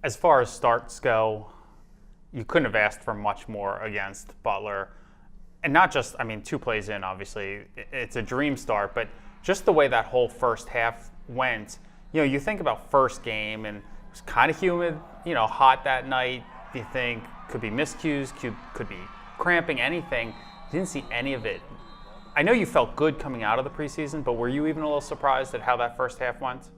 As far as starts go, you couldn't have asked for much more against Butler. And not just, 2 plays in, obviously, it's a dream start, but just the way that whole first half went, you think about first game, and it was kind of humid, hot that night. You think could be miscues, could be cramping, anything. Didn't see any of it. I know you felt good coming out of the preseason, but were you even a little surprised at how that first half went?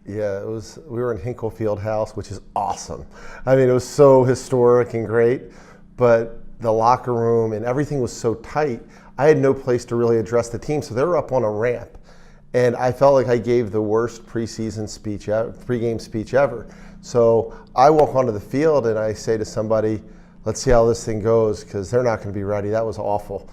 Yeah, it was. We were in Hinkle Fieldhouse, which is awesome. It was so historic and great, but the locker room and everything was so tight. I had no place to really address the team, so they were up on a ramp, and I felt like I gave the worst pregame speech ever. So I walk onto the field and I say to somebody, "Let's see how this thing goes," because they're not going to be ready. That was awful.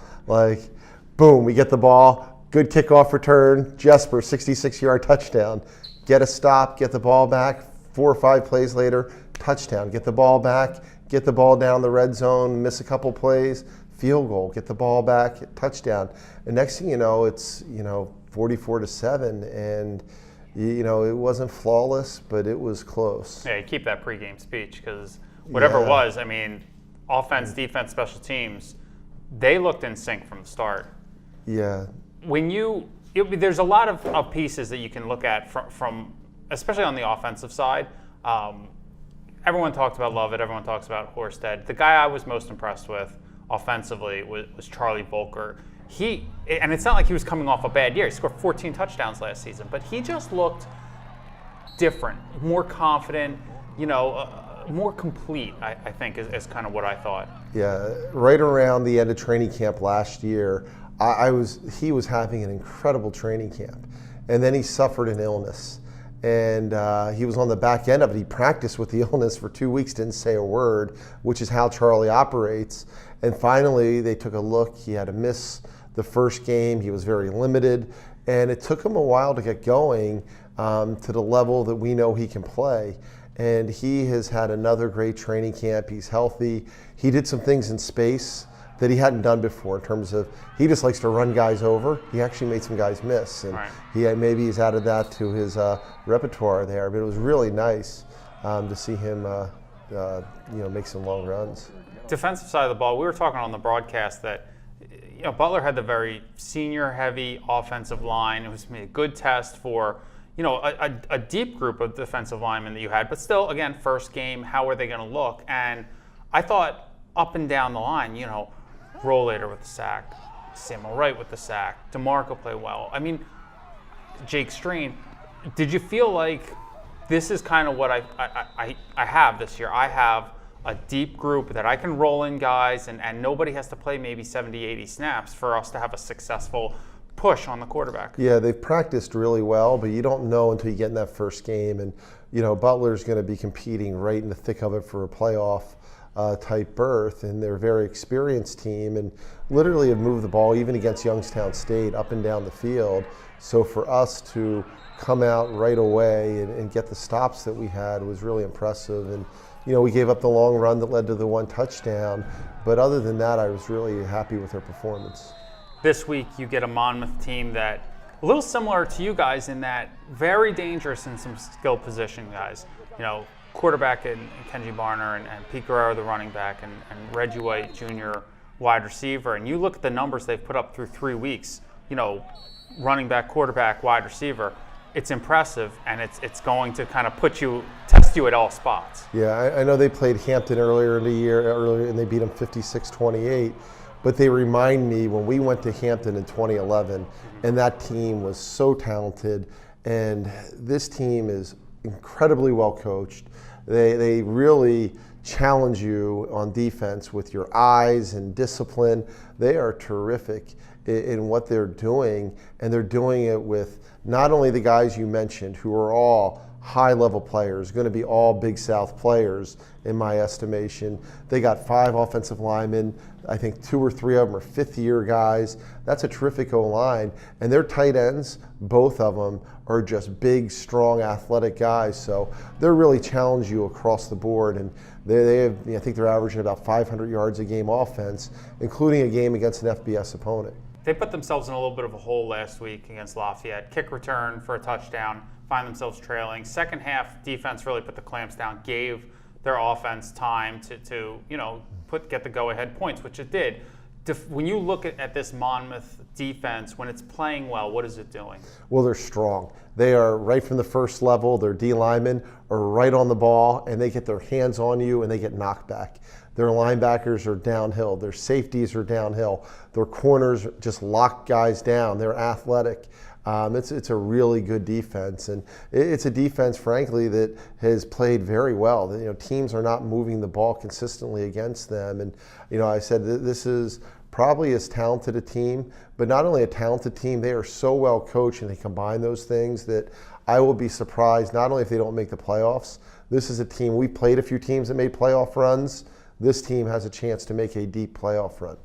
Boom, we get the ball, good kickoff return, Jesper, 66-yard touchdown. Get a stop, get the ball back, 4 or 5 plays later, touchdown. Get the ball back, get the ball down the red zone, miss a couple plays, field goal, get the ball back, touchdown. And next thing you know, it's 44-7, and it wasn't flawless, but it was close. Yeah, you keep that pregame speech, because whatever it was, offense, defense, special teams, they looked in sync from the start. Yeah. There's a lot of pieces that you can look at from especially on the offensive side. Everyone talked about Lovett. Everyone talks about Horsted. The guy I was most impressed with offensively was Charlie Volker. And it's not like he was coming off a bad year. He scored 14 touchdowns last season, but he just looked different, more confident, more complete, I think, is kind of what I thought. Yeah, right around the end of training camp last year, he was having an incredible training camp, and then he suffered an illness, and he was on the back end of it. He practiced with the illness for 2 weeks, didn't say a word, which is how Charlie operates. And finally, they took a look. He had to miss the first game. He was very limited, and it took him a while to get going to the level that we know he can play. And he has had another great training camp. He's healthy. He did some things in space that he hadn't done before in terms of, he just likes to run guys over. He actually made some guys miss, and maybe he's added that to his repertoire there. But it was really nice to see him make some long runs. Defensive side of the ball, we were talking on the broadcast that Butler had the very senior-heavy offensive line. It was a good test for a deep group of defensive linemen that you had, but still, again, first game, how are they going to look? And I thought up and down the line, Rollator with the sack, Samuel Wright with the sack, DeMarco played well. Jake Strain, did you feel like this is kind of what I have this year? I have a deep group that I can roll in guys, and nobody has to play maybe 70, 80 snaps for us to have a successful push on the quarterback. Yeah, they've practiced really well, but you don't know until you get in that first game. And, Butler's going to be competing right in the thick of it for a playoff type berth, and they're a very experienced team and literally have moved the ball even against Youngstown State up and down the field. So for us to come out right away and get the stops that we had was really impressive. And we gave up the long run that led to the 1 touchdown, but other than that, I was really happy with their performance. This week you get a Monmouth team that a little similar to you guys in that very dangerous in some skill position guys. Quarterback in Kenji Barner and Pete Guerrero, the running back, and Reggie White Jr., wide receiver. And you look at the numbers they've put up through 3 weeks, running back, quarterback, wide receiver. It's impressive, and it's going to kind of test you at all spots. Yeah, I know they played Hampton earlier in the year, and they beat them 56-28. But they remind me when we went to Hampton in 2011, and that team was so talented, and this team is incredibly well coached. They really challenge you on defense with your eyes and discipline. They are terrific in what they're doing, and they're doing it with not only the guys you mentioned, who are all high-level players, going to be all Big South players in my estimation. They got 5 offensive linemen. I think 2 or 3 of them are fifth-year guys. That's a terrific O-line. And their tight ends, both of them, are just big, strong, athletic guys. So they're really challenge you across the board. And they have, I think they're averaging about 500 yards a game offense, including a game against an FBS opponent. They put themselves in a little bit of a hole last week against Lafayette. Kick return for a touchdown, find themselves trailing. Second half, defense really put the clamps down, gave their offense time to get the go-ahead points, which it did. When you look at this Monmouth defense, when it's playing well, what is it doing? Well, they're strong. They are right from the first level. Their D linemen are right on the ball, and they get their hands on you, and they get knocked back. Their linebackers are downhill. Their safeties are downhill. Their corners just lock guys down. They're athletic. It's a really good defense, and it's a defense, frankly, that has played very well. Teams are not moving the ball consistently against them, and I said this is probably as talented a team, but not only a talented team, they are so well coached and they combine those things that I will be surprised not only if they don't make the playoffs. This is a team, we played a few teams that made playoff runs. This team has a chance to make a deep playoff run.